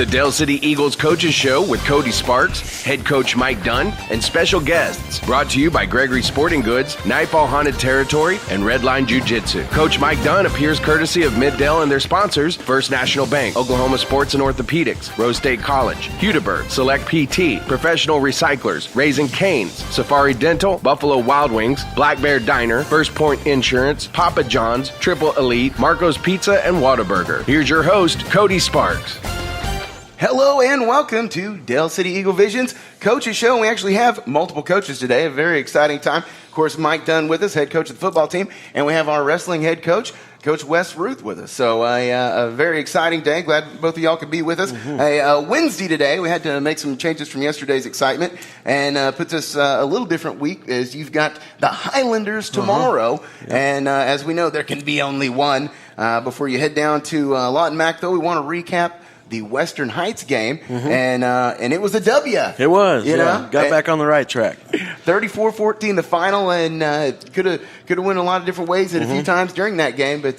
The Dale City Eagles Coaches Show with Cody Sparks, head coach Mike Dunn, and special guests. Brought to you by Gregory Sporting Goods, Nightfall Haunted Territory, and Redline Jiu-Jitsu. Coach Mike Dunn appears courtesy of Mid-Dale and their sponsors, First National Bank, Oklahoma Sports and Orthopedics, Rose State College, Hudeberg, Select PT, Professional Recyclers, Raising Cane's, Safari Dental, Buffalo Wild Wings, Black Bear Diner, First Point Insurance, Papa John's, Triple Elite, Marco's Pizza, and Whataburger. Here's your host, Cody Sparks. Hello and welcome to Dale City Eagle Vision's Coaches Show. We actually have multiple coaches today, a very exciting time. Of course, Mike Dunn with us, head coach of the football team, and we have our wrestling head coach, Coach Wes Ruth, with us. So a very exciting day. Glad both of y'all could be with us. Wednesday today, we had to make some changes from yesterday's excitement and puts us a little different week as you've got the Highlanders tomorrow. And as we know, there can be only one. Before you head down to Lawton Mac, though, we want to recap the Western Heights game, and it was a W. It was, you know? Got back on the right track. 34-14 the final, and could have went a lot of different ways at a few times during that game, but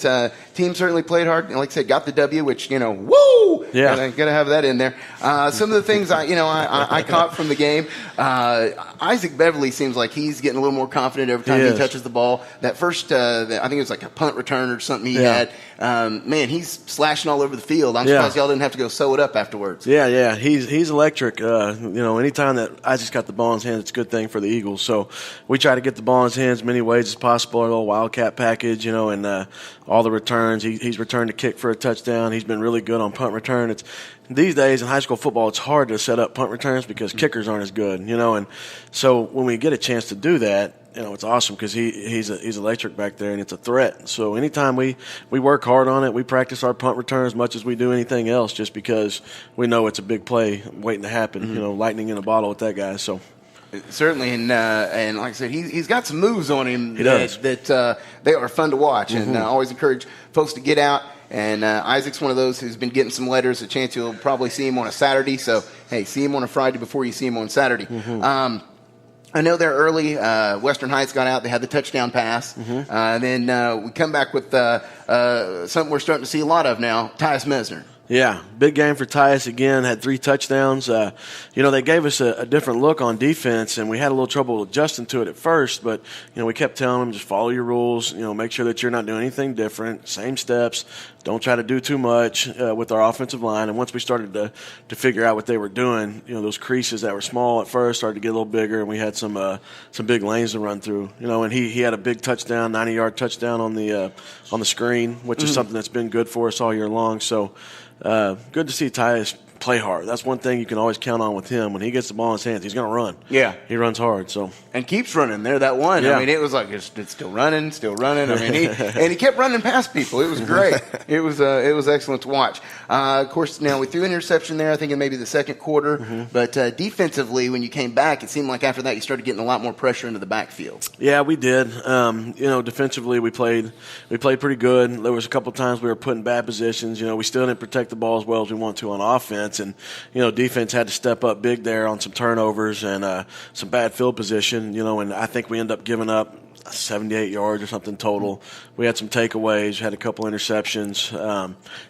team certainly played hard, and like I said, got the W, which, woo! Yeah. Gotta have that in there. Some of the things I caught from the game, Isaac Beverly seems like he's getting a little more confident every time he touches the ball. That first, I think it was like a punt return or something he had. Man, he's slashing all over the field. I'm surprised y'all didn't have to go sew it up afterwards. Yeah, he's electric. Anytime that Isaac's got the ball in his hands, it's a good thing for the Eagles. So we try to get the ball in his hands many ways as possible. A little Wildcat package, and all the returns. He's returned a kick for a touchdown. He's been really good on punt return. These days in high school football, it's hard to set up punt returns because kickers aren't as good, and so when we get a chance to do that, it's awesome because he's electric back there and it's a threat. So anytime we work hard on it, we practice our punt return as much as we do anything else, just because we know it's a big play waiting to happen. Lightning in a bottle with that guy. So. Certainly, and like I said, he's got some moves on him that they are fun to watch, and I always encourage folks to get out. And Isaac's one of those who's been getting some letters. A chance you'll probably see him on a Saturday. So, hey, see him on a Friday before you see him on Saturday. I know they're early. Western Heights got out. They had the touchdown pass. And then we come back with something we're starting to see a lot of now, Tyus Mesner. Yeah, big game for Tyus again, had 3 touchdowns. They gave us a different look on defense, and we had a little trouble adjusting to it at first, but, we kept telling them just follow your rules, make sure that you're not doing anything different, same steps, don't try to do too much with our offensive line. And once we started to figure out what they were doing, those creases that were small at first started to get a little bigger, and we had some big lanes to run through. And he had a big touchdown, 90-yard touchdown on the screen, which is something that's been good for us all year long. So good to see Tyus play hard. That's one thing you can always count on with him. When he gets the ball in his hands, he's going to run. Yeah. He runs hard. And keeps running. There, that one. Yeah. I mean, it was like it's still running. I mean, he kept running past people. It was great. It was excellent to watch. Of course, now we threw an interception there, I think in maybe the second quarter. But defensively, when you came back, it seemed like after that you started getting a lot more pressure into the backfield. Yeah, we did. Defensively we played pretty good. There was a couple times we were put in bad positions. We still didn't protect the ball as well as we want to on offense. And, defense had to step up big there on some turnovers and some bad field position, and I think we ended up giving up 78 yards or something total. We had some takeaways, had a couple interceptions,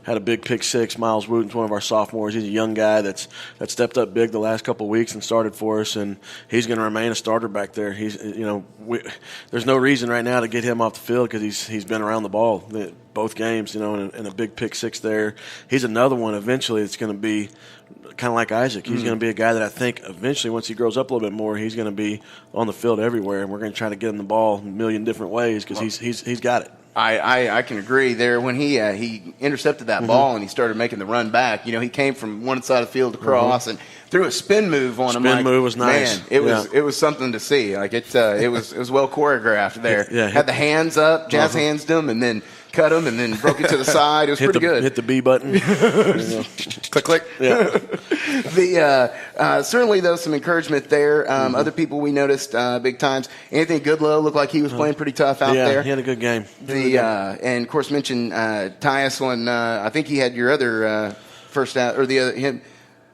had a big pick six. Miles Wooten's one of our sophomores. He's a young guy that stepped up big the last couple of weeks and started for us, and he's going to remain a starter back there. There's no reason right now to get him off the field because he's been around the ball both games, and a big pick six there. He's another one eventually that's going to be kind of like Isaac. He's going to be a guy that I think eventually, once he grows up a little bit more, he's going to be on the field everywhere, and we're going to try to get him the ball a million different ways because he's got it. I can agree there. When he intercepted that ball and he started making the run back, he came from one side of the field across and threw a spin move on him. Spin move was nice. Man, it was something to see. Like it was well choreographed there. Yeah. Had the hands up, jazz hands them, and then cut him and then broke it to the side. It was pretty good. Hit the B button. Click, click. Yeah. Certainly, though, some encouragement there. Other people we noticed big times. Anthony Goodlow looked like he was playing pretty tough out there. Yeah, he had a good game. And, of course, mentioned Tyus on, I think he had your other first out, or the other, him.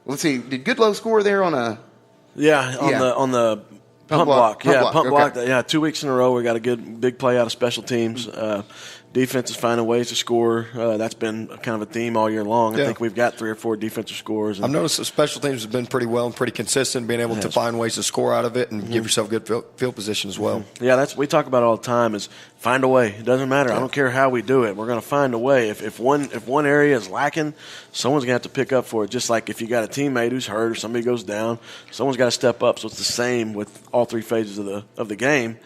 Let's see, did Goodlow score there on a? On the pump block. Pump block. Yeah, 2 weeks in a row we got a good big play out of special teams. defense is finding ways to score. That's been kind of a theme all year long. I think we've got 3 or 4 defensive scores. I've noticed the special teams have been pretty well and pretty consistent, being able to find ways to score out of it and give yourself good field position as well. Yeah, we talk about it all the time is find a way. It doesn't matter. I don't care how we do it. We're going to find a way. If one area is lacking, someone's going to have to pick up for it. Just like if you got a teammate who's hurt or somebody goes down, someone's got to step up. So it's the same with all 3 phases of the game.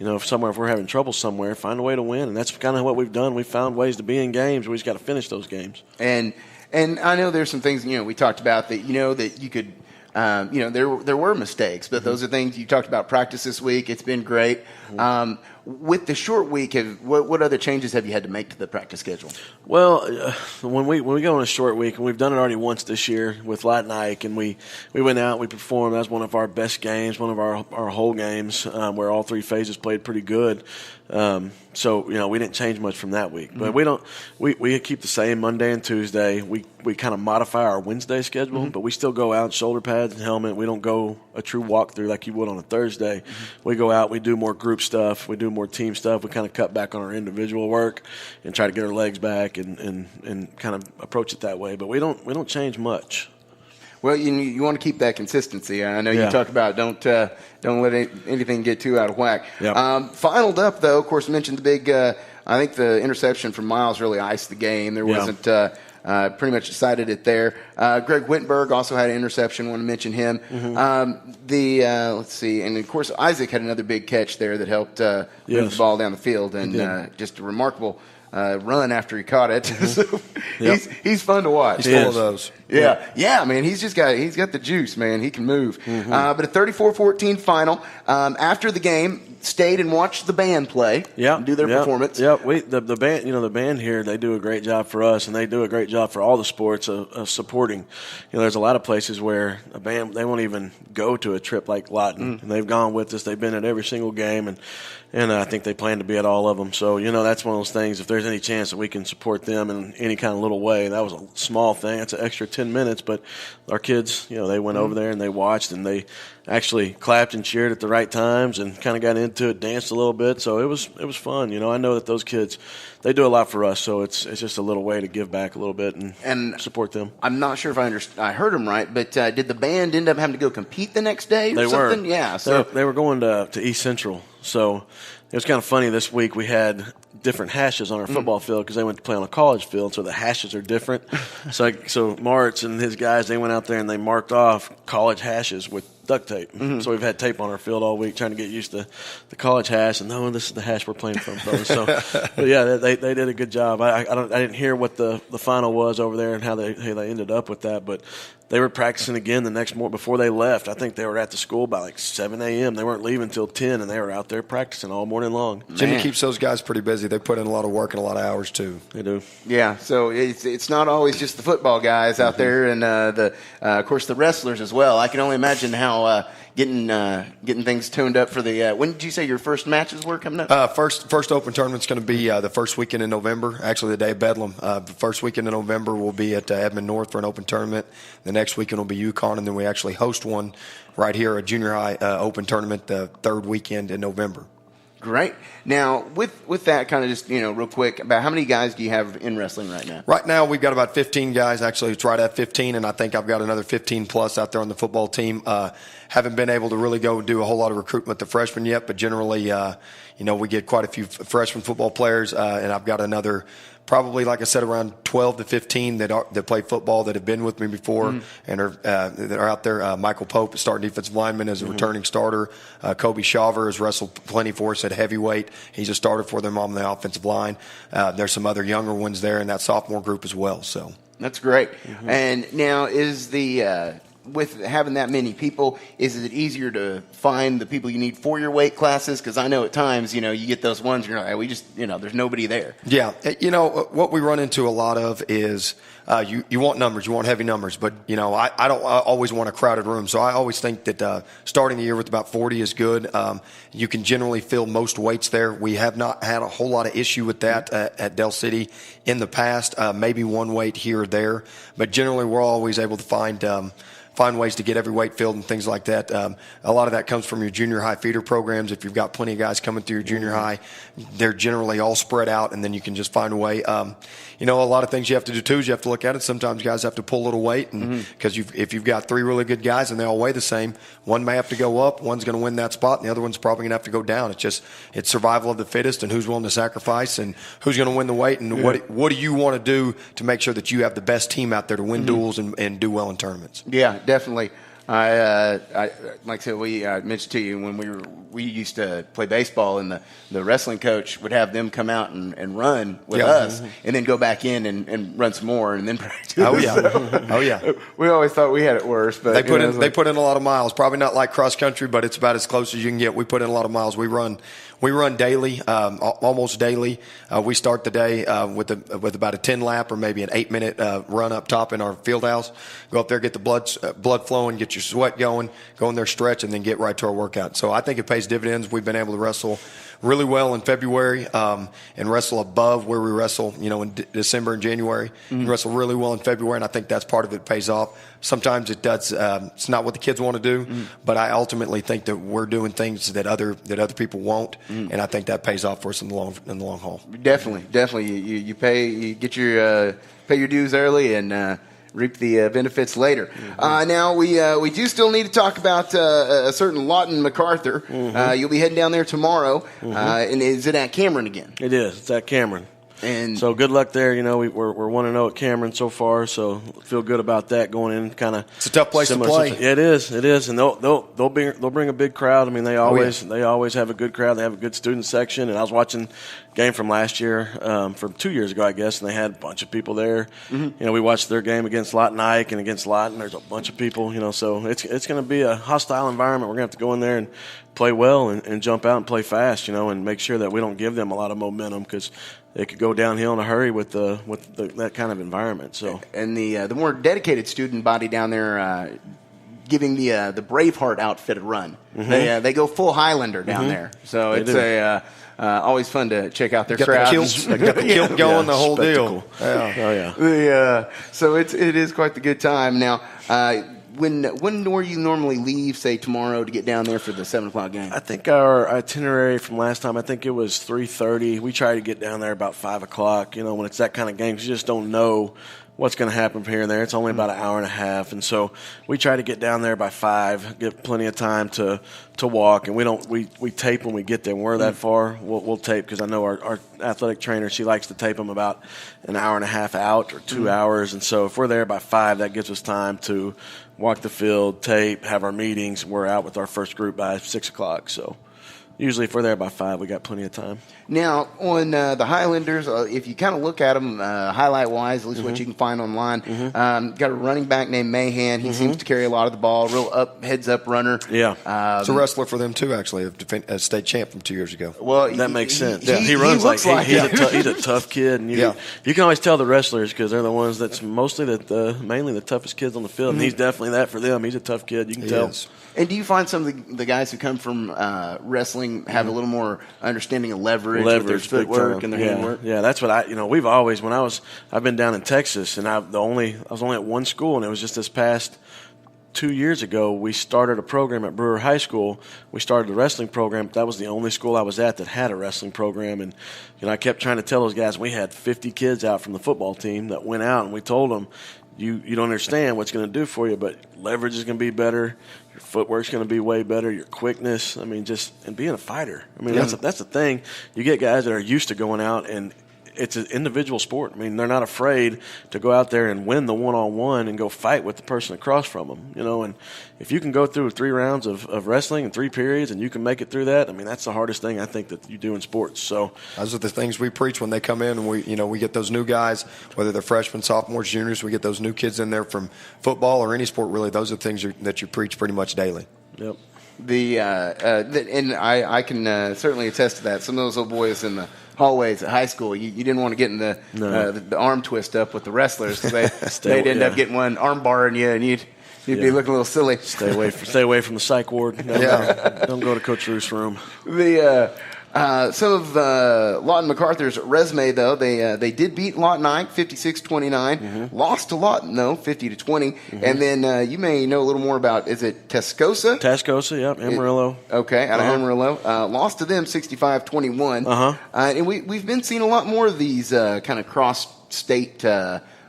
If we're having trouble somewhere, find a way to win, and that's kind of what we've done. We've found ways to be in games. We just got to finish those games. And I know there's some things we talked about that that you could. There were mistakes, but those are things you talked about. Practice this week, it's been great. With the short week, what other changes have you had to make to the practice schedule? Well, when we go on a short week, and we've done it already once this year with Lawton, and we went out, we performed. That was one of our best games, one of our whole games, where all 3 phases played pretty good. So we didn't change much from that week, but we keep the same Monday and Tuesday. We kind of modify our Wednesday schedule, but we still go out shoulder pads and helmet. We don't go a true walkthrough like you would on a Thursday. We go out, we do more group stuff, we do more team stuff. We kind of cut back on our individual work and try to get our legs back and kind of approach it that way. But we don't change much. Well, you want to keep that consistency. I know you talk about don't let anything get too out of whack. Yep. Finaled up, though, of course, mentioned the big. I think the interception from Miles really iced the game. There wasn't pretty much decided it there. Greg Wittenberg also had an interception. Want to mention him. Let's see, and of course Isaac had another big catch there that helped move the ball down the field, and just a remarkable run after he caught it. So he's fun to watch. He's full of those. Yeah, man. He's got the juice, man. He can move. But a 34-14 final. After the game, stayed and watched the band play. And do their performance. Yeah, the band. The band here, they do a great job for us, and they do a great job for all the sports of supporting. There's a lot of places where a band they won't even go to a trip like Lawton, and they've gone with us. They've been at every single game, and I think they plan to be at all of them. So that's one of those things. If there's any chance that we can support them in any kind of little way, that was a small thing. It's an extra 10 minutes, but our kids, they went over there and they watched and they actually clapped and cheered at the right times and kind of got into it, danced a little bit. So it was fun. I know that those kids, they do a lot for us. So it's just a little way to give back a little bit and support them. I'm not sure if I heard them right, but did the band end up having to go compete the next day or something? Yeah. So they were going to East Central. So it was kind of funny this week. We had different hashes on our football field because they went to play on a college field, so the hashes are different. So Martz and his guys, they went out there and they marked off college hashes with duct tape. So we've had tape on our field all week trying to get used to the college hash. And this is the hash we're playing from, fellas. So, but yeah, they did a good job. I didn't hear what the final was over there and how they ended up with that, but they were practicing again the next morning before they left. I think they were at the school by like 7 a.m. They weren't leaving until 10, and they were out there practicing all morning long. Jimmy keeps those guys pretty busy. They put in a lot of work and a lot of hours, too. They do. Yeah, so it's not always just the football guys out there, and of course the wrestlers as well. I can only imagine how getting things tuned up for the when did you say your first matches were coming up? First open tournament's going to be the first weekend in November, actually the day of Bedlam. The first weekend in November we'll be at Edmond North for an open tournament. The next weekend will be UConn, and then we actually host one right here, a junior high open tournament the third weekend in November. Great. Now, with that, kind of just, real quick, about how many guys do you have in wrestling right now? Right now, we've got about 15 guys. Actually, it's right at 15, and I think I've got another 15-plus out there on the football team. Haven't been able to really go do a whole lot of recruitment with the freshmen yet, but generally, we get quite a few freshman football players, and I've got another probably, like I said, around 12 to 15 that play football that have been with me before and that are out there. Michael Pope, starting defensive lineman, is a returning starter. Kobe Shaver has wrestled plenty for us at heavyweight. He's a starter for them on the offensive line. There's some other younger ones there in that sophomore group as well. So that's great. And now is the with having that many people, is it easier to find the people you need for your weight classes? Because I know at times, you get those ones, you're like, we just, there's nobody there. Yeah. What we run into a lot of is you want numbers, you want heavy numbers, but, I don't always want a crowded room. So I always think that starting the year with about 40 is good. You can generally fill most weights there. We have not had a whole lot of issue with that at Del City in the past, maybe one weight here or there. But generally, we're always able to find find ways to get every weight filled and things like that. A lot of that comes from your junior high feeder programs. If you've got plenty of guys coming through your junior high, they're generally all spread out, and then you can just find a way. A lot of things you have to do too is you have to look at it. Sometimes guys have to pull a little weight, and because if you've got 3 really good guys and they all weigh the same, one may have to go up, one's going to win that spot, and the other one's probably going to have to go down. It's survival of the fittest, and who's willing to sacrifice, and who's going to win the weight, and what do you want to do to make sure that you have the best team out there to win duels and do well in tournaments. Yeah, definitely. I like I said, we mentioned to you when we used to play baseball, and the wrestling coach would have them come out and run with us, and then go back in and run some more, and then practice. Oh yeah. We always thought we had it worse, but they put in a lot of miles. Probably not like cross country, but it's about as close as you can get. We put in a lot of miles. We run daily, almost daily. We start the day with about a 10-lap or maybe an 8-minute run up top in our field house. Go up there, get the blood flowing, get your sweat going, go in there, stretch, and then get right to our workout. So I think it pays dividends. We've been able to wrestle really well in February and wrestle above where we wrestle, in December and January. And wrestle really well in February, and I think that's part of it pays off. Sometimes it does. It's not what the kids want to do, but I ultimately think that we're doing things that other people won't, and I think that pays off for us in the long haul. Definitely. You get your pay your dues early and reap the benefits later. Now we do still need to talk about a certain Lawton MacArthur. You'll be heading down there tomorrow, and is it at Cameron again? It is. It's at Cameron. And so good luck there. We're 1-0 at Cameron so far, so feel good about that going in. Kind of it's a tough place to play. It is, and they'll bring a big crowd. I mean, they always have a good crowd. They have a good student section, and I was watching a game from last year, from 2 years ago, I guess, and they had a bunch of people there. We watched their game against Lawton Ike and against Lawton. There's a bunch of people, so it's going to be a hostile environment. We're going to have to go in there and play well and jump out and play fast, and make sure that we don't give them a lot of momentum because it could go downhill in a hurry with that kind of environment. So, and the more dedicated student body down there, giving the Braveheart outfit a run. They go full Highlander down there. So it's always fun to check out their crowd. Got the kilt going, the whole deal. Yeah. Oh yeah. So it is quite the good time now. When do you normally leave, say, tomorrow to get down there for the 7 o'clock game? I think our itinerary from last time, I think it was 3:30. We try to get down there about 5 o'clock, when it's that kind of game. You just don't know what's going to happen from here and there. It's only about an hour and a half. And so we try to get down there by 5, get plenty of time to walk. And we tape when we get there. When we're that far, we'll tape because I know our athletic trainer, she likes to tape them about an hour and a half out or 2 hours. And so if we're there by 5, that gives us time to walk the field, tape, have our meetings. We're out with our first group by 6 o'clock. So usually if we're there by 5, we got plenty of time. Now, on the Highlanders, if you kind of look at them highlight-wise, at least what you can find online, got a running back named Mahan. He seems to carry a lot of the ball, real heads-up runner. Yeah. It's a wrestler for them, too, actually, a state champ from 2 years ago. Well, that makes sense. He runs he's a tough kid. And you can always tell the wrestlers because they're the ones that's mainly the toughest kids on the field. And he's definitely that for them. He's a tough kid. You can tell. Is. And do you find some of the guys who come from wrestling have a little more understanding of leverage with their footwork and their handwork? Yeah, that's what we've always, I've been down in Texas and I was only at one school, and it was just this past 2 years ago, we started a program at Brewer High School. We started the wrestling program. That was the only school I was at that had a wrestling program. And, I kept trying to tell those guys, we had 50 kids out from the football team that went out, and we told them, you don't understand what's going to do for you, but leverage is going to be better. Your footwork's going to be way better. Your quickness, and being a fighter. That's the thing. You get guys that are used to going out, and it's an individual sport. They're not afraid to go out there and win the one-on-one and go fight with the person across from them. And if you can go through 3 rounds of wrestling in 3 periods and you can make it through that, that's the hardest thing I think that you do in sports. So those are the things we preach when they come in, and we get those new guys, whether they're freshmen, sophomores, juniors. We get those new kids in there from football or any sport. Really, those are things that you preach pretty much daily. Yep. And I can certainly attest to that. Some of those old boys in the hallways at high school, you didn't want to get in the arm twist up with the wrestlers because they'd end up getting one arm bar in you, and you'd be looking a little silly. Stay away from the psych ward. Don't go to Coach Ruth's room. Some of Lawton MacArthur's resume, though, they did beat Lawton Ike 56-29, lost to Lawton, though, 50-20. And then you may know a little more about, is it Tascosa? Tascosa, yep, Amarillo. Okay, out of Amarillo. Lost to them 65-21. And we've been seeing a lot more of these kind of cross-state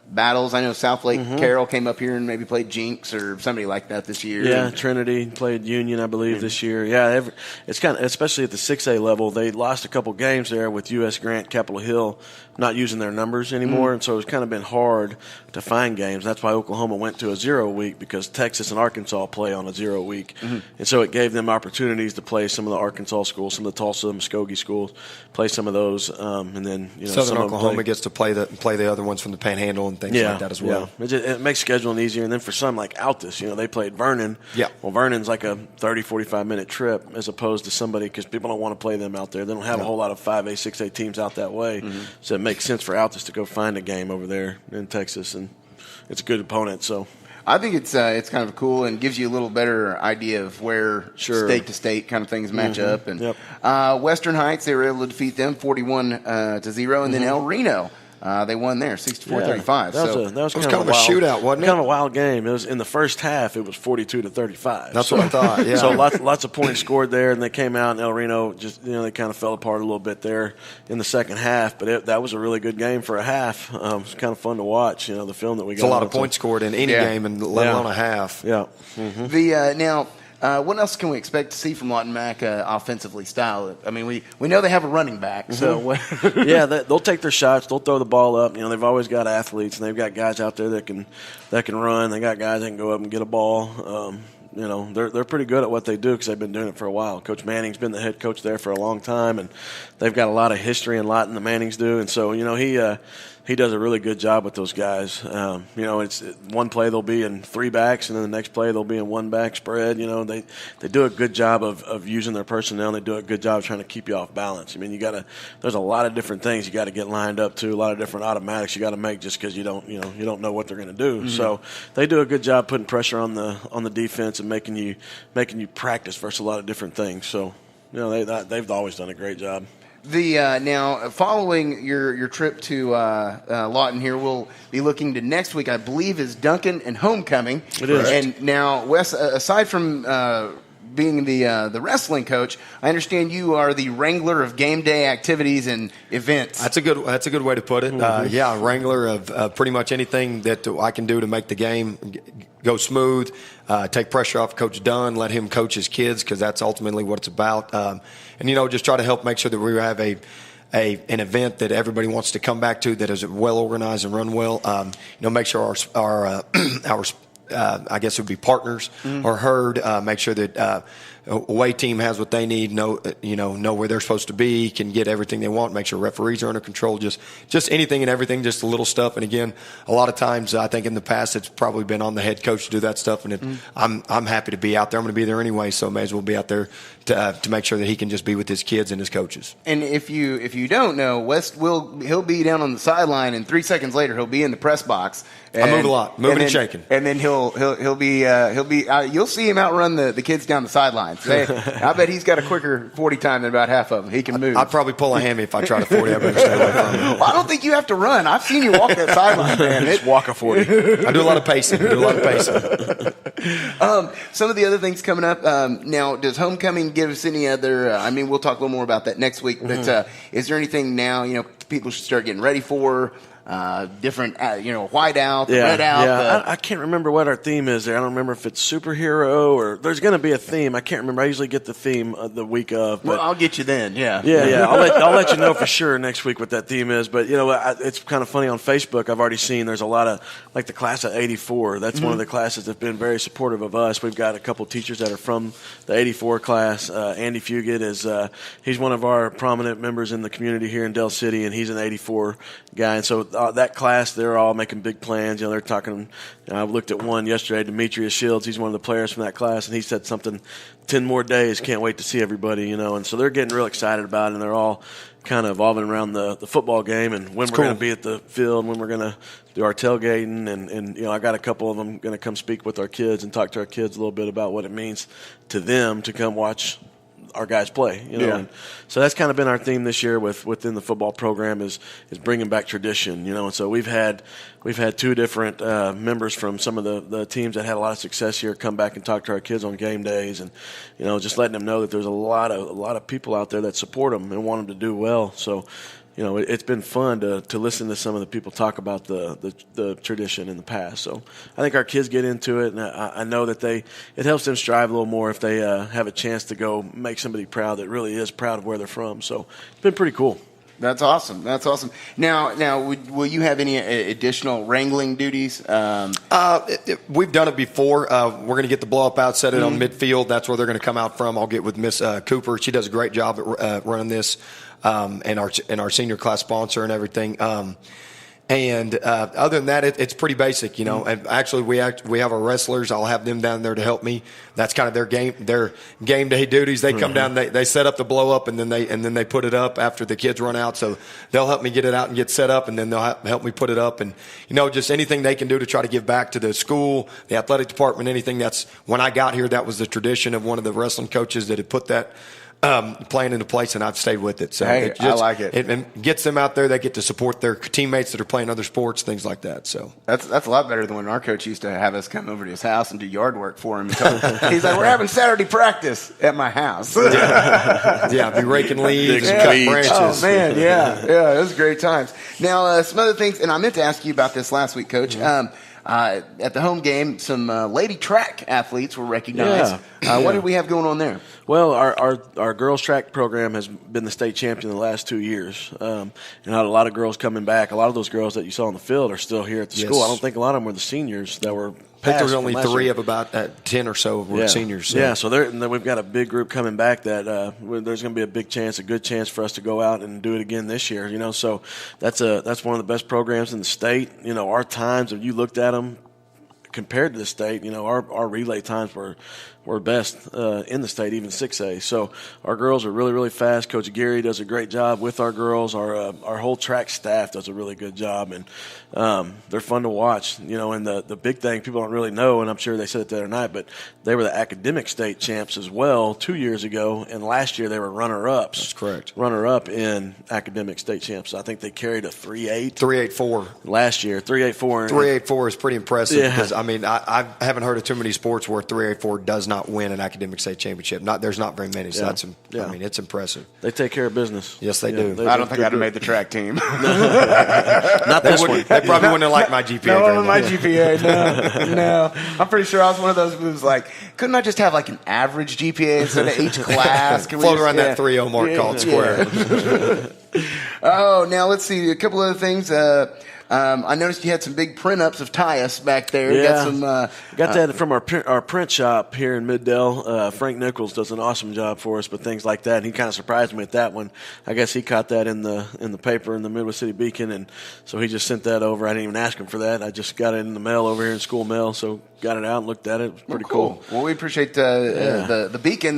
battles. I know South Lake Carroll came up here and maybe played Jinx or somebody like that this year. Yeah, Trinity played Union, I believe, this year. Yeah, it's kind of, especially at the 6A level, they lost a couple games there with U.S. Grant, Capitol Hill not using their numbers anymore, and so it's kind of been hard to find games. That's why Oklahoma went to a 0 week, because Texas and Arkansas play on a 0 week, and so it gave them opportunities to play some of the Arkansas schools, some of the Tulsa, Muskogee schools, play some of those, and then Southern Oklahoma gets to play the other ones from the Panhandle and things like that as well. Yeah. It makes scheduling easier, and then for some like Altus, they played Vernon. Yeah. Well, Vernon's like a 30, 45-minute trip as opposed to somebody, because people don't want to play them out there. They don't have a whole lot of 5A, 6A teams out that way, so it makes sense for Altus to go find a game over there in Texas, and it's a good opponent. So I think it's kind of cool and gives you a little better idea of where state to state kind of things match up. And Western Heights, they were able to defeat them 41-0, and then El Reno. They won there, 64-35. That was kind of a shootout, wasn't it? Kind of a wild game. It was in the first half. It was 42-35. That's what I thought. Yeah. So lots of points scored there, and they came out, and El Reno just they kind of fell apart a little bit there in the second half. But that was a really good game for a half. It was kind of fun to watch. The film that we got. It's a lot of points scored in any game, and let alone a half. Yeah. Now. What else can we expect to see from Lawton Mac offensively style? I mean, we know they have a running back, so they'll take their shots. They'll throw the ball up. They've always got athletes, and they've got guys out there that can run. They got guys that can go up and get a ball. They're pretty good at what they do because they've been doing it for a while. Coach Manning's been the head coach there for a long time, and they've got a lot of history in Lawton, the Mannings do, and so he does a really good job with those guys. It's one play they'll be in 3 backs, and then the next play they'll be in 1 back spread. They do a good job of using their personnel, and they do a good job of trying to keep you off balance. I mean, there's a lot of different things you got to get lined up to, a lot of different automatics you got to make just because you don't know what they're going to do. So they do a good job putting pressure on the defense and making you practice versus a lot of different things. So they've always done a great job. Now, following your trip to Lawton here, we'll be looking to next week, I believe, is Duncan and Homecoming. It is. And now, Wes, aside from being the wrestling coach, I understand you are the wrangler of game day activities and events. That's a good way to put it. Wrangler of pretty much anything that I can do to make the game go smooth, take pressure off Coach Dunn, let him coach his kids, because that's ultimately what it's about. And just try to help make sure that we have an event that everybody wants to come back to, that is well organized and run well. Make sure our I guess it would be partners are heard. Make sure that away team has what they need, know where they're supposed to be, can get everything they want, make sure referees are under control, just anything and everything, just the little stuff. And again, a lot of times I think in the past it's probably been on the head coach to do that stuff, and I'm happy to be out there. I'm going to be there anyway, so may as well be out there to make sure that he can just be with his kids and his coaches. And if you don't know, West he'll be down on the sideline, and 3 seconds later he'll be in the press box. I move a lot, moving and shaking, and then he'll be you'll see him outrun the kids down the sidelines. I bet he's got a quicker 40 time than about half of them. He can move. I'd probably pull a hammy if I tried a 40. I better stay away from him. Well, I don't think you have to run. I've seen you walk that sideline, man. Just walk a 40. I do a lot of pacing. Some of the other things coming up now. Does Homecoming give us any other? We'll talk a little more about that next week. But is there anything now people should start getting ready for? Different, white out, red out. Yeah, I can't remember what our theme is there. I don't remember if it's superhero or there's going to be a theme. I can't remember. I usually get the theme the week of. But I'll get you then. Yeah. I'll let you know for sure next week what that theme is. But it's kind of funny on Facebook. I've already seen there's a lot of like the class of '84. That's one of the classes that's been very supportive of us. We've got a couple teachers that are from the '84 class. Andy Fugit is he's one of our prominent members in the community here in Del City, and he's an '84 guy, and so. That class, they're all making big plans. They're talking. I looked at one yesterday, Demetrius Shields. He's one of the players from that class, and he said something. 10 more days. Can't wait to see everybody. And so they're getting real excited about it, and they're all kind of evolving around the football game and when we're going to be at the field, when we're going to do our tailgating, and I got a couple of them going to come speak with our kids and talk to our kids a little bit about what it means to them to come watch our guys play. And so that's kind of been our theme this year within the football program is bringing back tradition. And so we've had 2 different members from some of the teams that had a lot of success here come back and talk to our kids on game days, and just letting them know that there's a lot of people out there that support them and want them to do well. So it's been fun to listen to some of the people talk about the tradition in the past. So I think our kids get into it, and I know that it helps them strive a little more if they have a chance to go make somebody proud that really is proud of where they're from. So it's been pretty cool. That's awesome. Now, will you have any additional wrangling duties? We've done it before. We're going to get the blow-up out, set it on midfield. That's where they're going to come out from. I'll get with Miss Cooper. She does a great job at running this, and our senior class sponsor and everything. And other than that, it's pretty basic, And actually, we have our wrestlers. I'll have them down there to help me. That's kind of their game day duties. They come down, they set up the blow up, and then they put it up after the kids run out. So they'll help me get it out and get set up, and then they'll help me put it up. And just anything they can do to try to give back to the school, the athletic department, anything. That's when I got here. That was the tradition of one of the wrestling coaches that had put that plan into place, and I've stayed with it. So I like it. It gets them out there. They get to support their teammates that are playing other sports, things like that. So that's a lot better than when our coach used to have us come over to his house and do yard work for him. He's like, "We're having Saturday practice at my house." Be raking leaves and cutting branches. Oh man, yeah, those are great times. Now, some other things, and I meant to ask you about this last week, Coach. At the home game, some lady track athletes were recognized. What did we have going on there? Well, our girls track program has been the state champion the last 2 years. And had a lot of girls coming back. A lot of those girls that you saw on the field are still here at the school. I don't think a lot of them were the seniors that were. I think there was only 3 of about 10 or so were seniors. So. Yeah, so then we've got a big group coming back that there's going to be a good chance for us to go out and do it again this year. So that's one of the best programs in the state. Our times, if you looked at them compared to the state, our relay times were best in the state, even 6A. So our girls are really, really fast. Coach Gary does a great job with our girls. Our whole track staff does a really good job, and they're fun to watch. And the big thing people don't really know, and I'm sure they said it the other night, but they were the academic state champs as well 2 years ago, and last year they were runner-ups. That's correct. Runner-up in academic state champs. I think they carried a 3.8. 3.84. Last year, 3.84. 3.84 is pretty impressive because, I haven't heard of too many sports where 3.84 does not win an academic state championship. There's not very many, so it's impressive. They take care of business. Yes, they do. I don't think I'd have made the track team. Not this one. They probably wouldn't have liked my GPA. No, my GPA, no. I'm pretty sure I was one of those who was like, couldn't I just have like an average GPA instead of each class? Float around that 3.0 mark called square. Oh, now let's see. A couple other things. I noticed you had some big print-ups of Tyus back there. Yeah. Got that from our print shop here in Middale. Frank Nichols does an awesome job for us with things like that. And he kind of surprised me with that one. I guess he caught that in the paper in the Midwest City Beacon, and so he just sent that over. I didn't even ask him for that. I just got it in the mail over here in school mail, so got it out and looked at it. It was pretty cool. Well, we appreciate the Beacon.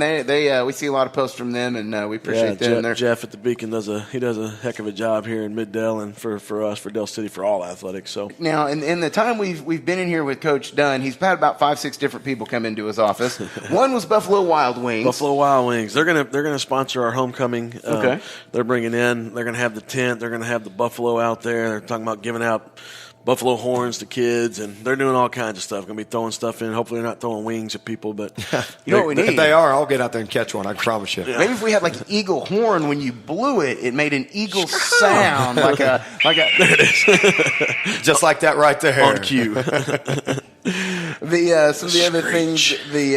We see a lot of posts from them, and we appreciate them. Jeff at the Beacon does a heck of a job here in Middale and for us, for Del City, for all athletics. So now, in the time we've been in here with Coach Dunn, he's had about 5-6 different people come into his office. One was Buffalo Wild Wings. Buffalo Wild Wings. They're gonna sponsor our homecoming. Okay. They're bringing in. They're gonna have the tent. They're gonna have the buffalo out there. They're talking about giving out buffalo horns to kids, and they're doing all kinds of stuff. Going to be throwing stuff in. Hopefully they're not throwing wings at people, but you know what we need? If they are, I'll get out there and catch one. I promise you. Yeah. Maybe if we had like an eagle horn, when you blew it, it made an eagle sound, like a. There it is. Just like that right there. On cue. Some of the other things. Is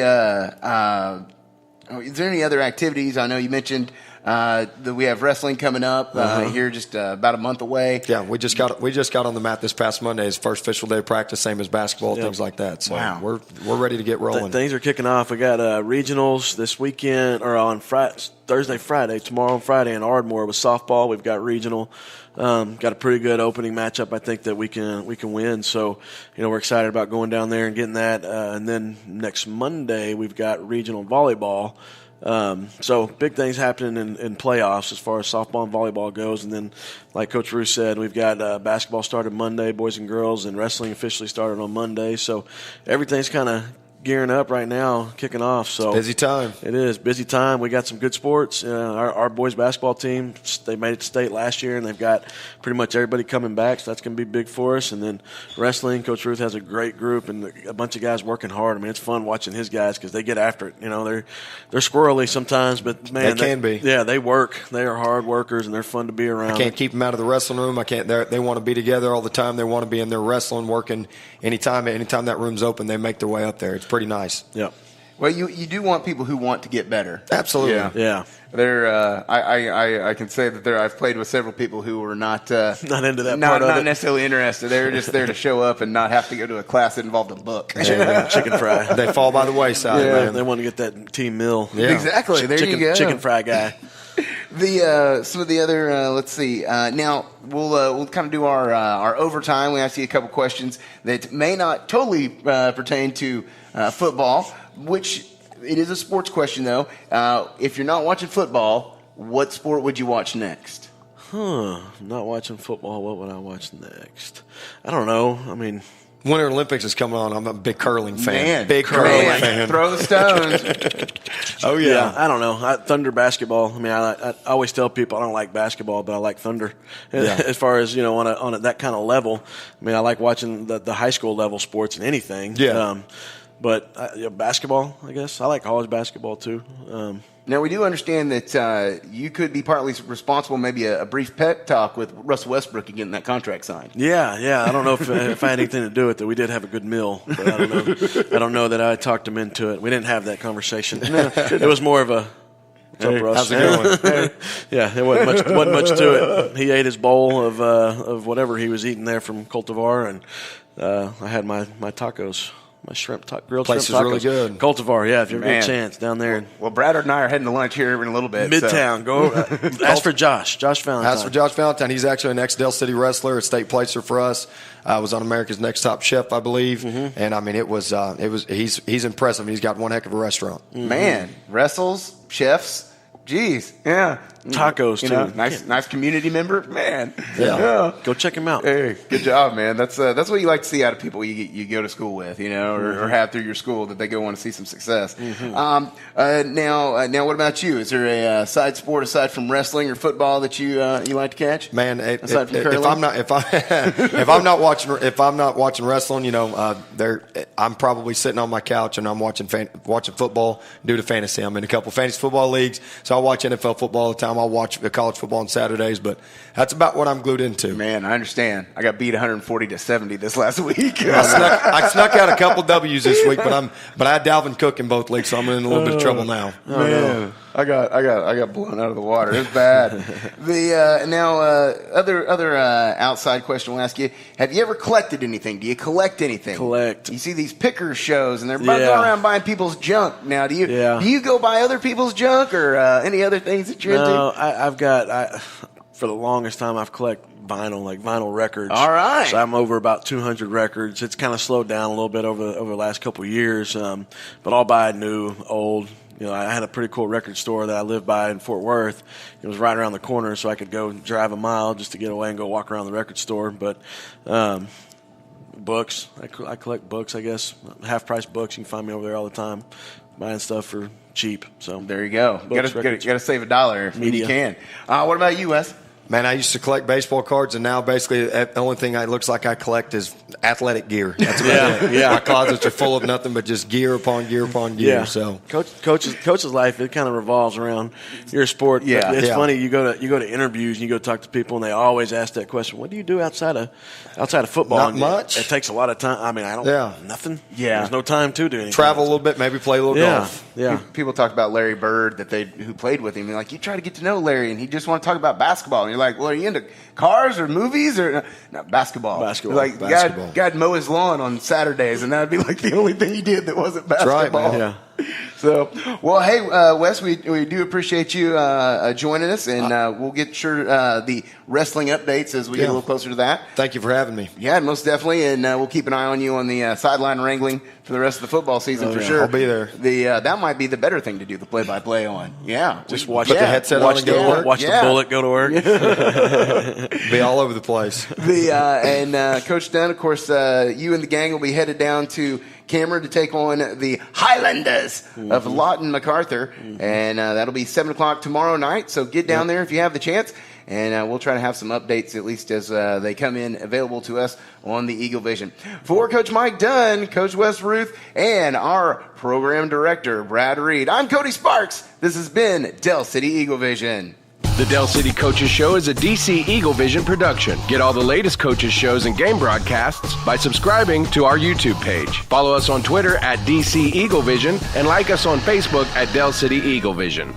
there any other activities? I know you mentioned that we have wrestling coming up here just about a month away. Yeah, we just got on the mat this past Monday. It's first official day of practice, same as basketball, things like that. So we're ready to get rolling. Things are kicking off. We got regionals this weekend, or on Thursday, Friday, tomorrow and Friday in Ardmore with softball. We've got regional. Got a pretty good opening matchup, I think, that we can win. So, we're excited about going down there and getting that. And then next Monday, we've got regional volleyball. So big things happening in playoffs as far as softball and volleyball goes. And then, like Coach Ruth said, we've got basketball started Monday, boys and girls, and wrestling officially started on Monday. So everything's kind of gearing up right now, kicking off. So busy time. It is busy time. We got some good sports. Our boys basketball team, they made it to state last year, and they've got pretty much everybody coming back. So that's going to be big for us. And then wrestling, Coach Ruth has a great group and a bunch of guys working hard. I mean, it's fun watching his guys because they get after it. You know, they're squirrely sometimes, but man, they can be. Yeah, they work. They are hard workers, and they're fun to be around. I can't keep them out of the wrestling room. I can't. They want to be together all the time. They want to be in there wrestling, working. Anytime that room's open, they make their way up there. It's pretty nice. Yeah. Well, you do want people who want to get better. Absolutely. Yeah. They're I can say that I've played with several people who were not into that part of it. Not necessarily interested. They were just there to show up and not have to go to a class that involved a book. Chicken fry. They fall by the wayside. Yeah, Man. They want to get that team meal. Yeah. Exactly. There you go. Chicken fry guy. Some of the other let's see. Now we'll kind of do our overtime. We ask you a couple questions that may not totally pertain to football, which it is a sports question though. If you're not watching football, what sport would you watch next? Not watching football. What would I watch next? I don't know. I mean, Winter Olympics is coming on. I'm a big curling fan. Man, big curling fan. Throw the stones. Oh yeah. I don't know. Thunder basketball. I mean, I always tell people I don't like basketball, but I like Thunder. Yeah. As far as on that kind of level. I mean, I like watching the high school level sports and anything. Yeah. But basketball, I guess I like college basketball too. Now, we do understand that you could be partly responsible, maybe a brief pep talk with Russell Westbrook getting that contract signed. Yeah. I don't know if I had anything to do with it. We did have a good meal, but I don't know. I don't know that I talked him into it. We didn't have that conversation. It was more of a, what's up, Russ? How's it going? Yeah, there wasn't much to it. He ate his bowl of whatever he was eating there from Cultivar, and I had my tacos. My grilled place shrimp tacos. Place is really good. Cultivar, yeah, if you ever get a chance, down there. Well, Brad and I are heading to lunch here in a little bit. Midtown. So. Go. Ask for Josh Valentine. Ask for Josh Valentine. He's actually an ex-Del City wrestler, a state placer for us. Was on America's Next Top Chef, I believe. Mm-hmm. And, I mean, he's impressive. He's got one heck of a restaurant. Mm-hmm. Man, wrestles, chefs. Jeez, yeah. Tacos, too. Nice community member, man. Yeah. Go check him out. Hey, good job, man. That's what you like to see out of people you go to school with, or have through your school, that they go want to see some success. Mm-hmm. Now, what about you? Is there a side sport aside from wrestling or football that you like to catch? Man, aside from curling? if I'm not watching wrestling, I'm probably sitting on my couch and I'm watching football due to fantasy. I'm in a couple fantasy football leagues, so I watch NFL football all the time. I'll watch the college football on Saturdays, but that's about what I'm glued into. Man, I understand. I got beat 140-70 this last week. I snuck out a couple W's this week, but I had Dalvin Cook in both leagues, so I'm in a little bit of trouble now. Man, I got blown out of the water. It's bad. Other outside question we'll ask you: have you ever collected anything? Do you collect anything? Collect. You see these picker shows, and they're going around buying people's junk. Now, do you go buy other people's junk or any other things that you're into? No, I've got for the longest time I've collected vinyl records. All right. So I'm over about 200 records. It's kind of slowed down a little bit over the last couple of years, but I'll buy new, old. I had a pretty cool record store that I lived by in Fort Worth. It was right around the corner, so I could go drive a mile just to get away and go walk around the record store. But books, I collect books, I guess. Half-price books. You can find me over there all the time, buying stuff for cheap. So there you go. You got to save $1 if you can. What about you, Wes? Man, I used to collect baseball cards, and now basically the only thing it looks like I collect is athletic gear. That's about it. Yeah. My closets are full of nothing but just gear upon gear upon gear. Yeah. So coach's life, it kind of revolves around your sport. Yeah. It's funny, you go to interviews and you go talk to people, and they always ask that question: what do you do outside of football? Not much. It takes a lot of time. I mean, I don't nothing. Yeah. There's no time to do anything. Travel a little bit, maybe play a little golf. Yeah. People talk about Larry Bird who played with him. They're like, you try to get to know Larry, and he just want to talk about basketball. And you're like, well, are you into cars or movies or no, basketball? Basketball. Guy'd mow his lawn on Saturdays, and that'd be like the only thing he did that wasn't basketball. That's right, man. Yeah. So, well, hey, Wes, we do appreciate you joining us, and we'll get the wrestling updates as we get a little closer to that. Thank you for having me. Yeah, most definitely, and we'll keep an eye on you on the sideline wrangling for the rest of the football season for sure. I'll be there. That might be the better thing to do, the play-by-play on. Yeah. Just watch the headset on and go to work. Watch the bullet go to work. Be all over the place. And Coach Dunn, of course, you and the gang will be headed down to Cameron to take on the Highlanders of Lawton, MacArthur. And that'll be 7 o'clock tomorrow night. So get down there if you have the chance. And we'll try to have some updates, at least as they come in available to us on the Eagle Vision. For Coach Mike Dunn, Coach Wes Ruth, and our program director, Brad Reed, I'm Cody Sparks. This has been Del City Eagle Vision. The Del City Coaches Show is a DC Eagle Vision production. Get all the latest coaches shows and game broadcasts by subscribing to our YouTube page. Follow us on Twitter at DC Eagle Vision and like us on Facebook at Del City Eagle Vision.